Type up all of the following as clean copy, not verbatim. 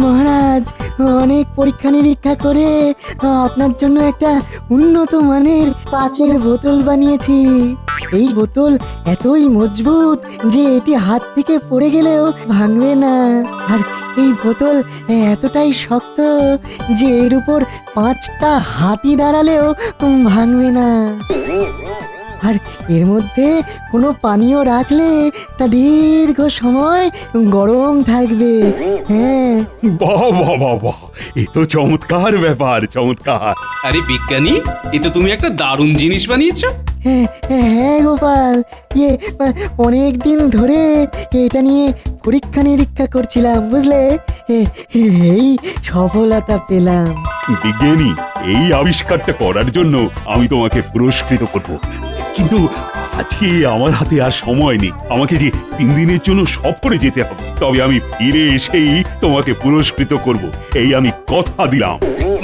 মহারাজ, অনেক পরীক্ষা নিরীক্ষা করে আপনার জন্য একটা উন্নত মানের কাচের বোতল বানিয়েছি। এই বোতল এতই মজবুত যে এটি হাত থেকে পড়ে গেলেও ভাঙবে না। আর এই বোতল এতটাই শক্ত যে এর উপর 5টা হাতি দাঁড়ালেও ভাঙবে না। আর এর মধ্যে কোনো পানীয় রাখলে তা দীর্ঘ সময় গরম থাকবে। হ্যাঁ, বাহ বাহ বাহ বাহ, এ তো চমৎকার ব্যাপার, চমৎকার। আরে বিজ্ঞানী, এ তো তুমি একটা দারুণ জিনিস বানিয়েছো। হ্যাঁ হ্যাঁ গোপাল, অনেক দিন ধরে এটা নিয়ে পরীক্ষা নিরীক্ষা করছিলাম, বুঝলে। এই সফলতা পেলাম। বিজ্ঞানী, এই আবিষ্কারটা করার জন্য আমি তোমাকে পুরস্কৃত করব, কিন্তু আজকে আমার হাতে আর সময় নেই। আমাকে যে 3 দিনের জন্য সফরে যেতে হবে, তবে আমি ফিরে এসেই তোমাকে পুরস্কৃত করব, এই আমি কথা দিলাম।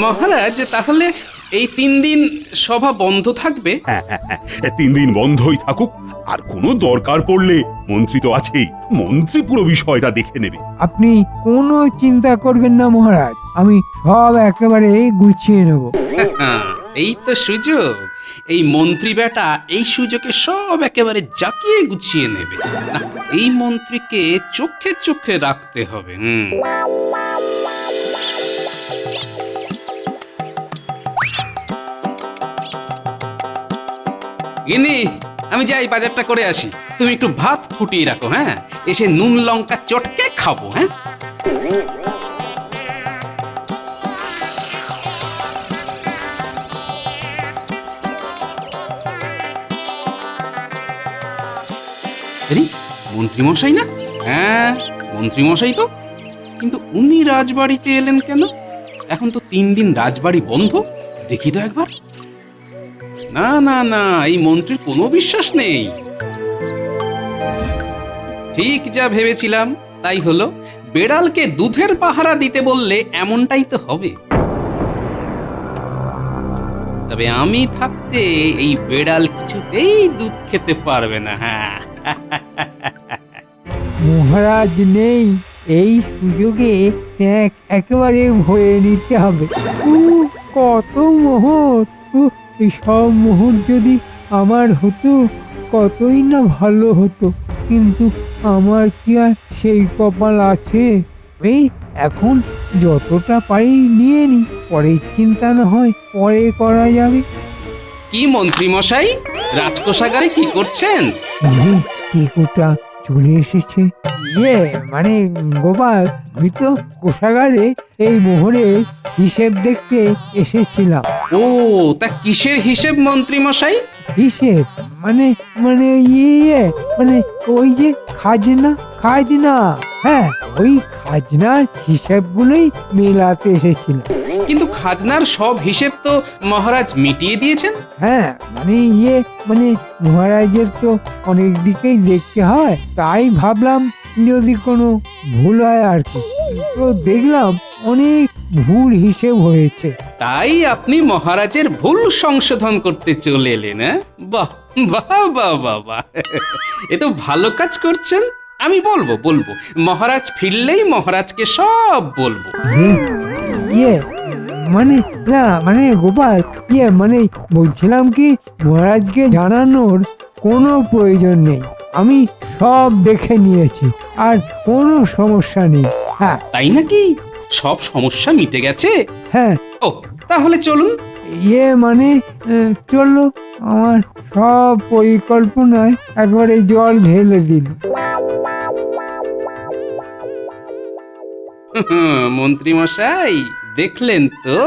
মহারাজ, তাহলে এই 3 দিন সভা বন্ধ থাকবে? হ্যাঁ, 3 দিন বন্ধই থাকুক। আর কোনো দরকার পড়লে মন্ত্রী তো আছেই, মন্ত্রী পুরো বিষয়টা দেখে নেবে। আপনি কোনো চিন্তা করবেন না মহারাজ, আমি সব একেবারে গুছিয়ে নেব। এই তো সুযোগ। এই মন্ত্রী বেটা এই সুযোগে সব একেবারে জাকিয়ে গুছিয়ে নেবে। না, এই মন্ত্রীকে চোখে চোখে রাখতে হবে। গিন্নি, আমি যাই বাজারটা করে আসি। তুমি একটু ভাত ফুটিয়ে রাখো। হ্যাঁ, এসে নুন লঙ্কা চটকে খাবো। হ্যাঁ, মন্ত্রীমশাই না? হ্যাঁ, মন্ত্রীমশাই তো। কিন্তু উনি রাজবাড়িতে এলেন কেন? এখন তো 3 দিন রাজবাড়ি বন্ধ। দেখি তো একবার। না না না, এই মন্ত্রীর কোনো বিশ্বাস নেই। ঠিক যা ভেবেছিলাম তাই হলো। বেড়ালকে দুধের পাহারা দিতে বললে এমনটাই তো হবে। তবে আমি থাকতে এই বেড়াল কিছুতেই দুধ খেতে পারবে না। হ্যাঁ, মহারাজ নেই, এই সুযোগে ট্যাঁক একেবারে ভরে নিতে হবে। কত মোহর! এই সব মোহর যদি আমার হতো কতই না ভালো হতো, কিন্তু আমার কি আর সেই কপাল আছে? এই এখন যতটা পারি নিয়ে নি, পরের চিন্তা না হয় পরে করা যাবে। কি মন্ত্রীমশাই, রাজকোষাগারে কি করছেন? টিকুটা চলে এসেছে। মানে গোপাল, আমি তো কোষাগারে এই মোহরের হিসেব দেখতে এসেছিলাম। ও, তা কিসের হিসেব মন্ত্রীমশাই? হিসেব মানে মানে মানে ওই যে খাজনা। হ্যাঁ, ওই খাজনার হিসেবগুলোই মেলাতে এসেছিলাম। কিন্তু খাজনার সব হিসেব তো মহারাজ মিটিয়ে দিয়েছেন। হ্যাঁ, মানে মহারাজের তো অনেক দিকেই দেখতে হয়, তাই ভাবলাম যদি কোনো ভুল হয় আর কি। তো দেখলাম অনেক ভুল হিসেব হয়েছে। তাই আপনি মহারাজের ভুল সংশোধন করতে চলে এলেন? বাহ বাহ বাহ বাহ বাহ, এ তো ভালো কাজ করছেন। আমি বলবো মহারাজ ফিরলেই মহারাজকে সব বলবো। মানে না, মানে গোপাল, মানে বলছিলাম কি, মহারাজকে জানানোর কোনো প্রয়োজন নেই। আমি সব দেখে নিয়েছি, আর কোনো সমস্যা নেই। হ্যাঁ। তাই নাকি? সব সমস্যা মিটে গেছে? হ্যাঁ। ও, তাহলে চলুন। মানে চললো, আমার সব পরিকল্পনায় একবারে জল ঢেলে দিল। মন্ত্রী মশাই, দেখলেন তো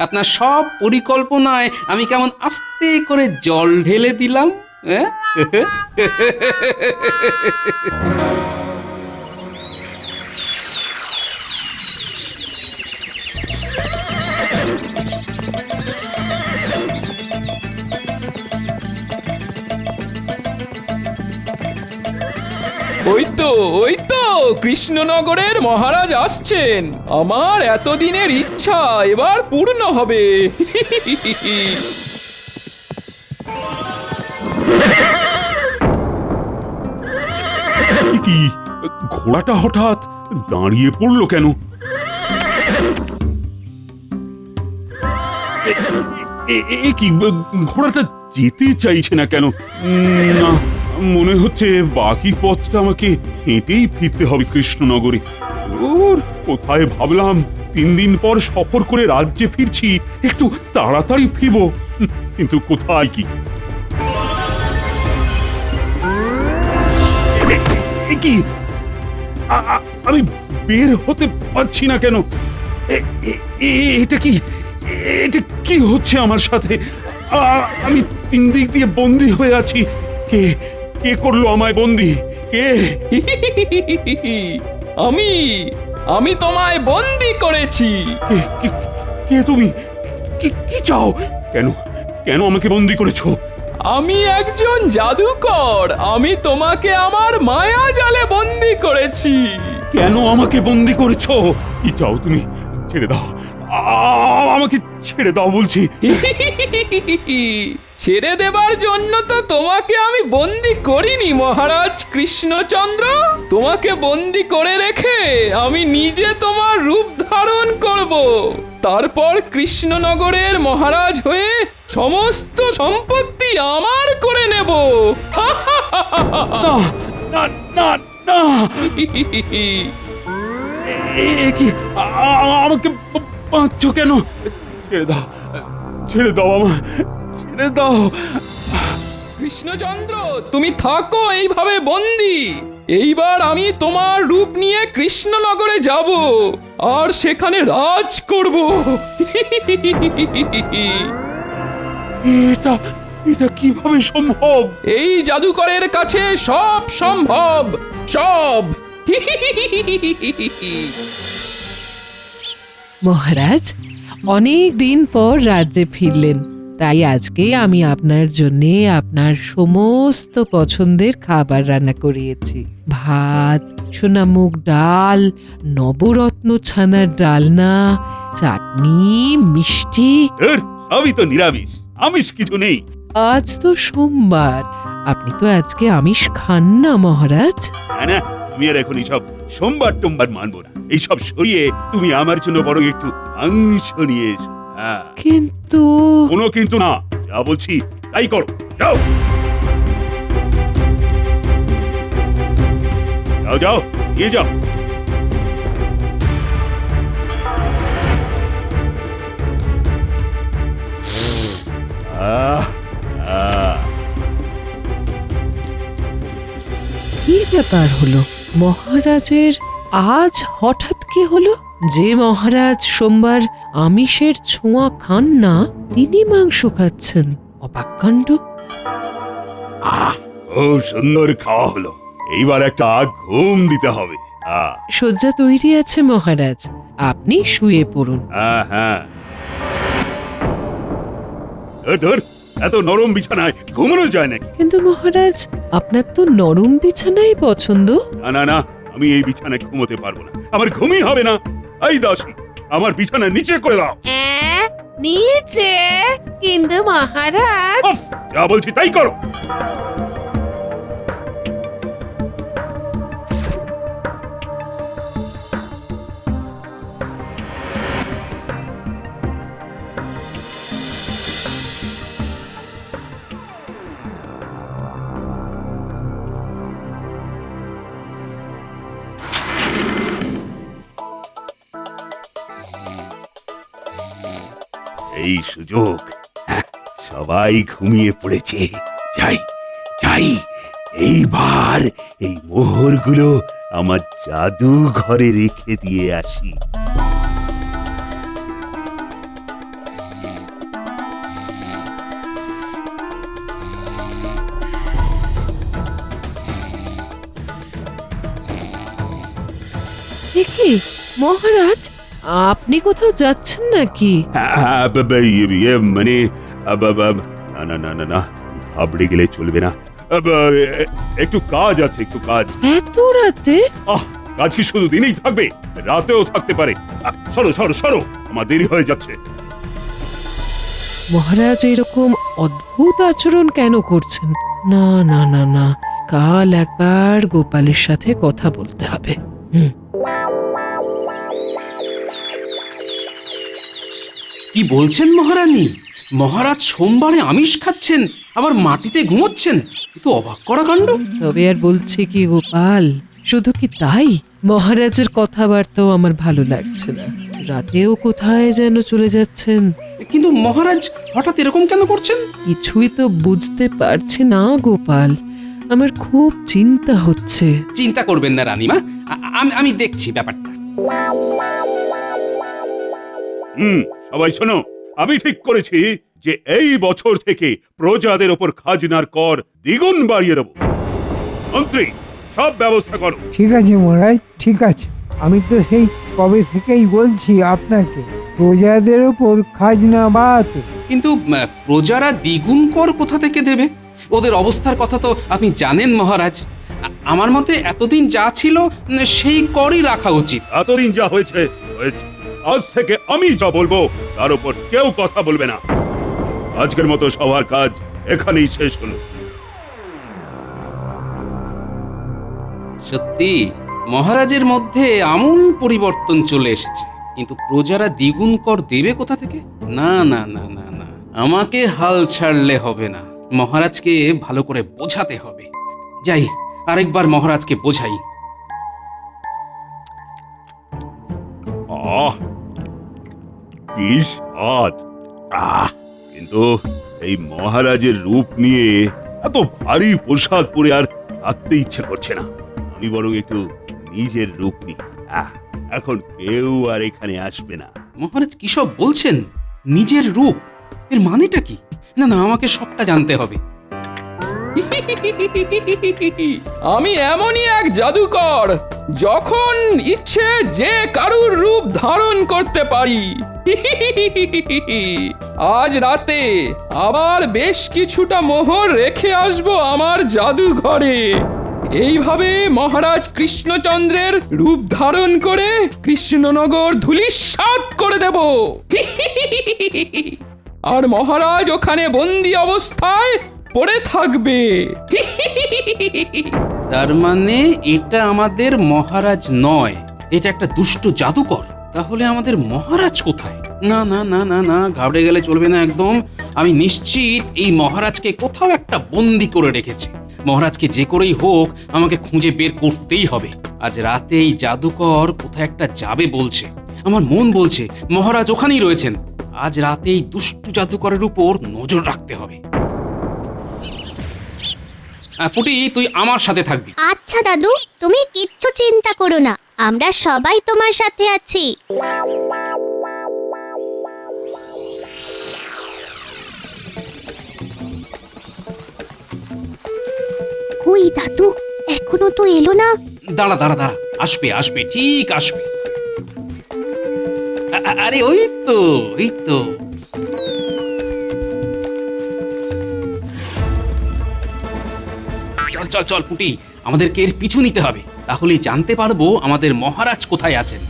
আপনার সব পরিকল্পনায় আমি কেমন আস্তে করে জল ঢেলে দিলাম? ওই তো কৃষ্ণনগরের মহারাজ আসছেন। আমার এতদিনের ইচ্ছা এবার পূর্ণ হবে। কি ঘোড়াটা হঠাৎ দাঁড়িয়ে পড়লো কেন? কি ঘোড়াটা যেতে চাইছে না কেন? না, মনে হচ্ছে বাকি পথটা আমাকে হেঁটেই ফিরতে হবে কৃষ্ণনগরে। ওর কোথায় ভাবলাম 3 দিন পর সফর করে রাজ্যে ফিরছি, একটু তাড়াতাড়ি ফিরবো, কিন্তু কোথায় কি? কি আমি বের হতে পারছি না কেন? এটা কি, এটা কি হচ্ছে আমার সাথে? আমি 3 দিক দিয়ে বন্দী হয়ে আছি। কে কে করলো আমায় বন্দী? কে? আমি তোমায় বন্দি করেছি। কে তুমি? কি চাও? কেন কেন আমাকে বন্দী করেছো? আমি একজন জাদুকর। আমি তোমাকে আমার মায়া জালে বন্দি করেছি। কেন আমাকে বন্দী করেছো? কি চাও তুমি? ছেড়ে দাও, আমাকে ছেড়ে দাও বলছি। ছেড়ে দেবার জন্য তো তোমাকে আমি বন্দি করিনি মহারাজ কৃষ্ণচন্দ্র। তোমাকে বন্দি করে রেখে আমি নিজে তোমার রূপ ধারণ করব। তারপর কৃষ্ণনগরের মহারাজ হয়ে সমস্ত সম্পত্তি আমার করে নেব। না না না না, কি আমাকে বাঁধছো কেন? ছেড়ে দাও, ছেড়ে দাও, আমার ছেড়ে দাও। কৃষ্ণচন্দ্র, তুমি থাকো এইভাবে বন্দি। এইবার আমি তোমার রূপ নিয়ে কৃষ্ণনগরে যাব আর সেখানে রাজ করব। এটা এটা কিভাবে সম্ভব? এই জাদুকরের কাছে সব সম্ভব, সব। মহারাজ, অনেক দিন পর রাজ্যে ফিরলেন, তাই আজকে আমি আপনার জন্য আপনার সমস্ত পছন্দের খাবার রান্না করিয়েছি। ভাত, সোনামুগ ডাল, নবরত্ন ছানার ডালনা, চাটনি, মিষ্টি। সবই তো নিরামিষ, আমিষ কিছু নেই। আজ তো সোমবার, আপনি তো আজকে আমিষ খান না মহারাজ। না, তুমি আর এখন এইসব সোমবার টোমবার মানবো না। এইসব সরিয়ে তুমি আমার জন্য বরং একটু মাংস নিয়ে এসো। কিন্তু কোনো কিন্তু না, যা বলছি তাই করো। যাও যাও যাও, নিয়ে যাও। কি ব্যাপার হলো? মহারাজের আজ হঠাৎ কি হলো? যে মহারাজ সোমবার আমিষের ছোঁয়া খান না, তিনি মাংস খাচ্ছেন। অবাক কাণ্ড। ও সুন্দর খাওয়া হলো, এইবার একটা ঘুম দিতে হবে। শয্যা তৈরি আছে মহারাজ, আপনি শুয়ে পড়ুন। হ্যাঁ, ধর, এত নরম বিছানায় ঘুমানো যায় নাকি? কিন্তু মহারাজ, আপনার তো নরম বিছানাই পছন্দ। না না, আমি এই বিছানায় ঘুমোতে পারবো না, আমার ঘুমই হবে না। এই দাসী, আমার বিছানা নিচে করে দাও। নিচে? কিন্তু মহারাজ। উফ, যা বলছি তাই করো। এই সুযোগ, সবাই ঘুমিয়ে পড়েছে। যাই যাই, এইবার এই মোহরগুলো আমার জাদু ঘরে রেখে দিয়ে আসি। দেখি মহারাজ, আপনি কোথাও যাচ্ছেন নাকি? মানে না না না না, ঘাবড়ে গেলে চলবে না। একটু কাজ আছে, একটু কাজ। এত রাতে? কাজ কি শুধু দিনেই থাকবে? রাতেও থাকতে পারে। সরো সরো সরো, আমার দেরি হয়ে যাচ্ছে। মহারাজ এরকম অদ্ভুত আচরণ কেন করছেন? না না না না, কাল একবার গোপালের সাথে কথা বলতে হবে। কি বলছেন মহারানী? মহারাজ সোমবারে আমিষ খাচ্ছেন, আবার মাটিতে ঘুমোচ্ছেন? এ তো অবাক করা কাণ্ড। তবে আর বলছি কি গোপাল, শুধু কি তাই, মহারাজের কথাবার্তাও আমার ভালো লাগছে না। রাতেও কোথায় যেন চলে যাচ্ছেন। কিন্তু মহারাজ হঠাৎ এরকম কেন করছেন? কিছুই তো বুঝতে পারছি না গোপাল, আমার খুব চিন্তা হচ্ছে। চিন্তা করবেন না রানীমা, আমি দেখছি ব্যাপারটা। সবাই শোনো, আমি ঠিক করেছি যে এই বছর থেকে প্রজাদের ওপর খাজনার কর দ্বিগুণ বাড়িয়ে দেব। মন্ত্রী, সব ব্যবস্থা করো। ঠিক আছে মহারাজ, ঠিক আছে। আমি তো সেই কবে থেকেই বলছি আপনাকে প্রজাদের ওপর খাজনা বাড়াতে। কিন্তু প্রজারা দ্বিগুণ কর কোথা থেকে দেবে? ওদের অবস্থার কথা তো আপনি জানেন মহারাজ। আমার মতে এতদিন যা ছিল সেই করই রাখা উচিত। এতদিন যা হয়েছে হয়েছে। আজ থেকে আমি যা বলবো তার উপর কেউ কথা বলবে না। আজকের মতো সবার কাজ এখানেই শেষ হলো। সত্যি মহারাজের মধ্যে আমূল পরিবর্তন চলে এসেছে। কিন্তু প্রজারা দ্বিগুণ কর দেবে কোথা থেকে? না না না না না, আমাকে হাল ছাড়লে হবে না, মহারাজকে ভালো করে বোঝাতে হবে। যাই, আরেকবার মহারাজকে বোঝাই। আহ, কি স্বাদ! কিন্তু এই মহারাজের রূপ নিয়ে এত ভারী পোশাক পরে আর থাকতে ইচ্ছে করছে না। আমি বরং একটু নিজের রূপ নিই। এখন কেউ আর এখানে আসবে না। মহারাজ কি সব বলছেন? নিজের রূপ, এর মানেটা কি? না না, আমাকে সবটা জানতে হবে। আমি এমনই এক জাদুকর, যখন ইচ্ছে যে কারুর রূপ ধারণ করতে পারি। আজ রাতে আবার বেশ কিছুটা মোহর রেখে আসবো আমার জাদুঘরে। এইভাবে মহারাজ কৃষ্ণচন্দ্রের রূপ ধারণ করে কৃষ্ণনগর ধূলিসাৎ করে দেব। আর মহারাজ ওখানে বন্দি অবস্থায় পড়ে থাকবে। তার মানে এটা আমাদের মহারাজ নয়, এটা একটা দুষ্ট জাদুকর। তাহলে আমাদের মহারাজ কোথায়? না না না না না, ঘাবড়ে গেলে চলবে না একদম। আমি নিশ্চিত এই মহারাজকে কোথাও একটা বন্দি করে রেখেছে। মহারাজকে যে করেই হোক আমাকে খুঁজে বের করতেই হবে। আজ রাতে এই জাদুকর কোথায় একটা যাবে বলছে, আমার মন বলছে মহারাজ ওখানেই রয়েছেন। আজ রাতে এই দুষ্টু জাদুকরের উপর নজর রাখতে হবে। পুটি, তুই আমার সাথে থাকবি। আচ্ছা দাদু, তুমি কিচ্ছু চিন্তা করো না, আমরা সবাই তোমার সাথে আছি। কই দাদু, এখনো তো এলো না। দাঁড়া দাঁড়া দাঁড়া, আসবে আসবে, ঠিক আসবে। আরে ওই তো, এই তো। চল চল চল পুটি, আমাদেরকে এর পিছু নিতে হবে, তাহলেই জানতে পারবো আমাদের মহারাজ কোথায় আছেন।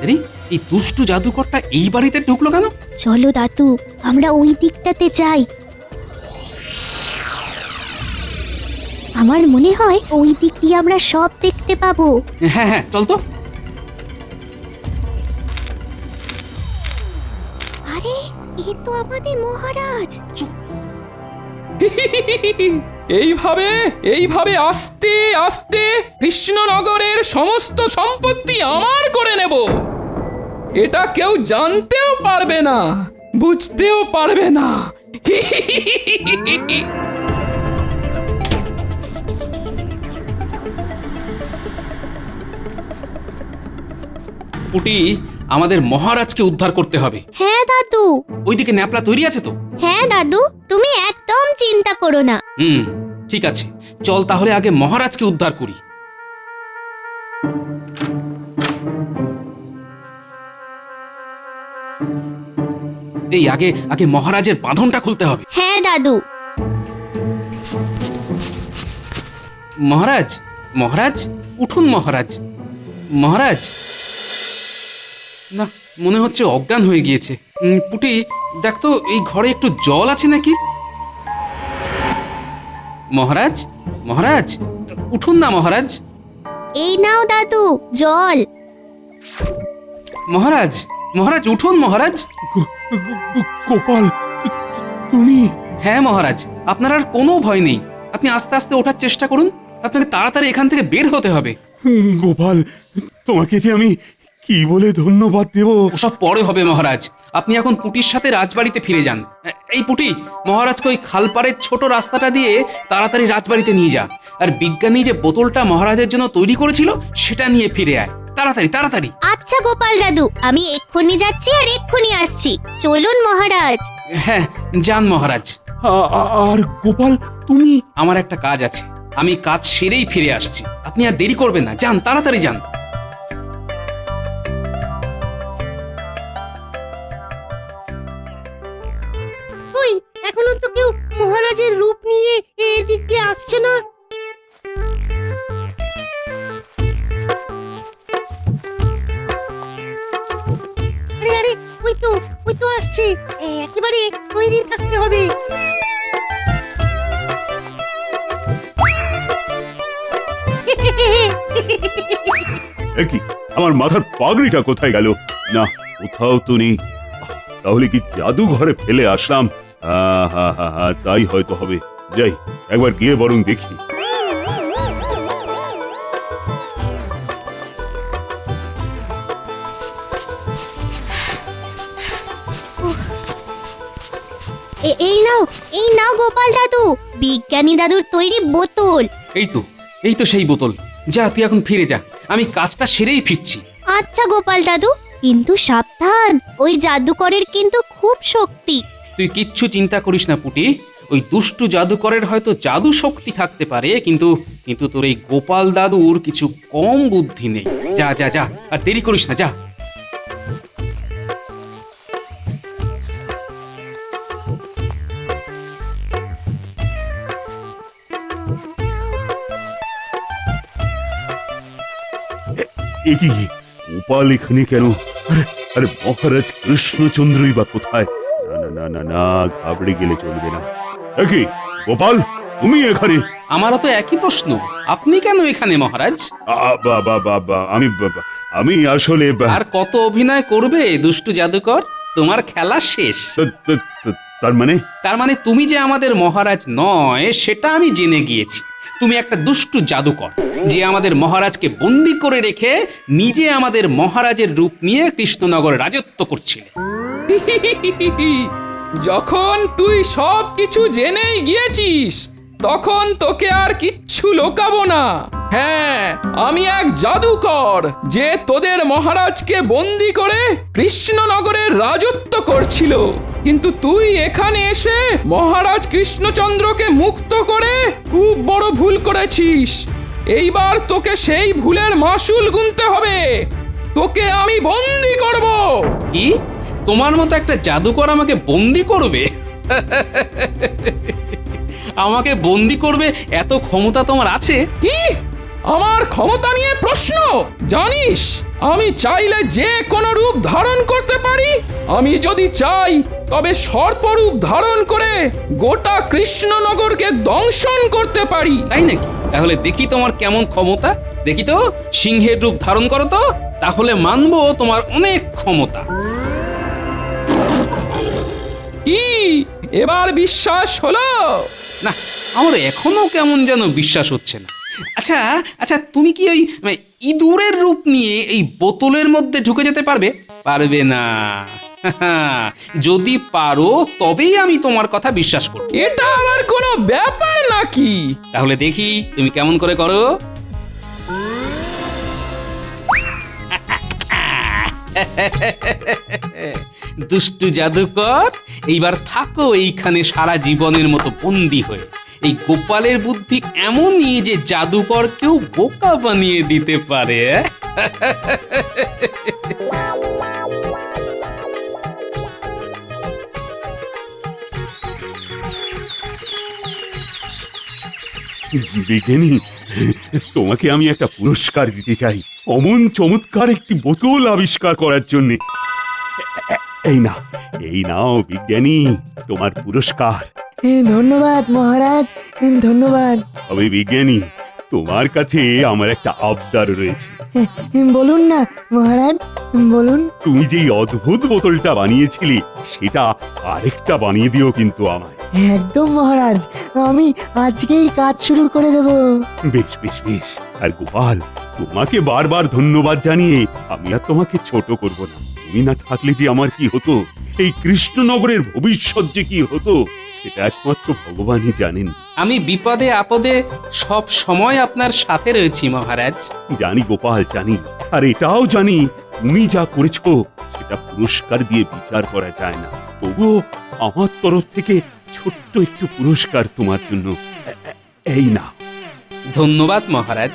আরে, এই দুষ্টু জাদুকরটা এই বাড়িতে ঢুকলো কেন? চলো দাদু, আমরা ওই দিকটাতে যাই। আমার মনে হয় ওই দিক দিয়ে আমরা সব দেখতে পাবো। হ্যাঁ হ্যাঁ, চল তো। আরে, এ তো আমাদের মহারাজ। এইভাবে এইভাবে আস্তে আস্তে কৃষ্ণনগরের সমস্ত সম্পত্তি আমার করে নেব। এটা কেউ জানতেও পারবে না, বুঝতেও পারবে না। পুটি, আমাদের মহারাজকে উদ্ধার করতে হবে। হ্যাঁ দাদু। ওইদিকে ন্যাপলা তৈরি আছে তো? হ্যাঁ দাদু, তুমি একদম চিন্তা করো না। ঠিক আছে, চল তাহলে আগে মহারাজকে উদ্ধার করি। এই আগে আগে মহারাজের বাঁধনটা খুলতে হবে। হ্যাঁ দাদু। মহারাজ, মহারাজ, উঠুন মহারাজ। মহারাজ, না, মনে হচ্ছে অজ্ঞান হয়ে গিয়েছে। পুটি, দেখ তো এই ঘরে একটু জল আছে নাকি। মহারাজ, মহারাজ, উঠুন না মহারাজ। এই নাও দাদু জল। মহারাজ, মহারাজ উঠুন মহারাজ। গোপাল, তুমি? হ্যাঁ মহারাজ, আপনার আর কোনো ভয় নেই। আপনি আস্তে আস্তে ওঠার চেষ্টা করুন। আপনাকে তাড়াতাড়ি এখান থেকে বের হতে হবে। গোপাল, তোমাকে যে আমি কি বলে ধন্যবাদ দেব। ওসব পরে হবে মহারাজ। আপনি এখন পুটির সাথে রাজবাড়িতে ফিরে যান। এই পুটি, মহারাজকে ওই খালপাড়ের ছোট রাস্তাটা দিয়ে তাড়াতাড়ি রাজবাড়িতে নিয়ে যা। আর বিজ্ঞানী যে বোতলটা মহারাজের জন্য তৈরি করেছিল সেটা নিয়ে ফিরে আয়, তাড়াতাড়ি তাড়াতাড়ি। আচ্ছা গোপাল দাদু, আমি এক্ষুনি যাচ্ছি আর এক্ষুনি আসছি। চলুন মহারাজ। হ্যাঁ, যান মহারাজ। আর গোপাল, তুমি? আমার একটা কাজ আছে, আমি কাজ সেরেই ফিরে আসছি। আপনি আর দেরি করবেন না, যান তাড়াতাড়ি যান। ওই এখনো তো কেউ মহারাজের রূপ নিয়ে এদিক দিয়ে আসছে না। আরে আরে, ওই তো আসছে। একেবারে তৈরি থাকতে হবে। কি আমার মাথার পাগড়িটা কোথায় গেল? না, কোথাও তো নেই। তাহলে কি জাদু ঘরে ফেলে আসলাম? তাই হয়তো হবে। যাই, একবার গিয়ে বরং দেখি। এই নাও গোপাল দাদু, বিজ্ঞানী দাদুর তৈরি বোতল। এই তো সেই বোতল। যা, তুই এখন ফিরে যা, আমি কাজটা সেরেই ফিরছি। আচ্ছা গোপাল দাদু, কিন্তু সাবধান, ওই জাদুকরের কিন্তু খুব শক্তি। তুই কিচ্ছু চিন্তা করিস না পুটি। ওই দুষ্টু জাদুকরের হয়তো জাদু শক্তি থাকতে পারে, কিন্তু তোর এই গোপাল দাদুর কিছু কম বুদ্ধি নেই। যা যা যা, আর দেরি করিস না, যা। এ কি, গোপাল এখানে কেন? আরে মহারাজ কৃষ্ণচন্দ্রই বা কোথায়? না না না না না, ঘাবড়ে গেলে চলবে না। কি গোপাল, তুমি এখানে? আমারও তো একই প্রশ্ন, আপনি কেন এখানে মহারাজ? আমি আসলে আর কত অভিনয় করবে দুষ্টু জাদুকর? তোমার খেলা শেষ। তার মানে তুমি যে আমাদের মহারাজ নয় সেটা আমি জেনে গিয়েছি। তুমি একটা দুষ্টু জাদুকর, যে আমাদের মহারাজকে বন্দি করে রেখে নিজে আমাদের মহারাজের রূপ নিয়ে কৃষ্ণনগর রাজত্ব করছিলে। যখন তুই সব কিছু জেনেই গিয়েছিস, তখন তোকে আর কিচ্ছু লোকাবো না। হ্যাঁ, আমি এক জাদুকর, যে তোদের মহারাজকে বন্দি করে কৃষ্ণনগরের রাজত্ব করছিল। কিন্তু তুই এখানে এসে মহারাজ কৃষ্ণচন্দ্রকে মুক্ত করে খুব বড় ভুল করেছিস। এইবার তোকে সেই ভুলের মাসুল গুনতে হবে। তোকে আমি বন্দি করব। কি, তোমার মতো একটা জাদুকর আমাকে বন্দি করবে? আমাকে বন্দি করবে এত ক্ষমতা তোমার আছে? কি, আমার ক্ষমতা নিয়ে প্রশ্ন? জানিস, আমি চাইলে যে কোনো রূপ ধারণ করতে পারি। আমি যদি চাই তবে সর্পরূপ ধারণ করে গোটা কৃষ্ণনগরকে দংশন করতে পারি। তাই নাকি? তাহলে দেখি তোমার কেমন ক্ষমতা। দেখি তো, সিংহের রূপ ধারণ করো তো, তাহলে মানবো তোমার অনেক ক্ষমতা। কি, এবার বিশ্বাস হলো? না, আমার এখনো কেমন যেন বিশ্বাস হচ্ছে না। আচ্ছা আচ্ছা, তুমি কি ওই ইঁদুরের রূপ নিয়ে এই বোতলের মধ্যে ঢুকে যেতে পারবে? পারবে না। যদি পারো তবেই আমি তোমার কথা বিশ্বাস করব। এটা আমার কোনো ব্যাপার নাকি? তাহলে দেখি তুমি কেমন করে করো। দুষ্টু জাদুকর, এইবার থাকো এইখানে সারা জীবনের মতো বন্দী হয়ে। এই গোপালের বুদ্ধি এমনই যে জাদুকরকেও বোকা বানিয়ে দিতে পারে। বিজ্ঞানী, তোমাকে আমি একটা পুরস্কার দিতে চাই অমন চমৎকার একটি বোতল আবিষ্কার করার জন্য। এই নাও বিজ্ঞানী, তোমার পুরস্কার। ধন্যবাদ মহারাজ, ধন্যবাদ। তবে বিজ্ঞানী, তোমার কাছে আমার একটা আবদার রয়েছে। বলুন না মহারাজ, বলুন। তুমি যেই অদ্ভুত বোতলটা বানিয়েছিলে সেটা আরেকটা বানিয়ে দিও কিন্তু আমায়। একদম মহারাজ, আমি আজকেই কাজ শুরু করে দেব। বেশ বেশ বেশ। আর গোপাল, তোমাকে বারবার ধন্যবাদ জানিয়ে আমি আর তোমাকে ছোট করব না। তুমি না থাকলে যে আমার কি হতো, এই কৃষ্ণনগরের ভবিষ্যৎ যে কি হতো, সেটা একমাত্র ভগবানই জানেন। আমি বিপদে আপদে সব সময় আপনার সাথে রয়েছি মহারাজ। জানি গোপাল, জানি। আর এটাও জানি তুমি যা করেছো সেটা পুরস্কার দিয়ে বিচার করা যায় না। তবুও আমার তরফ থেকে ছোট্ট একটু পুরস্কার তোমার জন্য। এই না। ধন্যবাদ মহারাজ।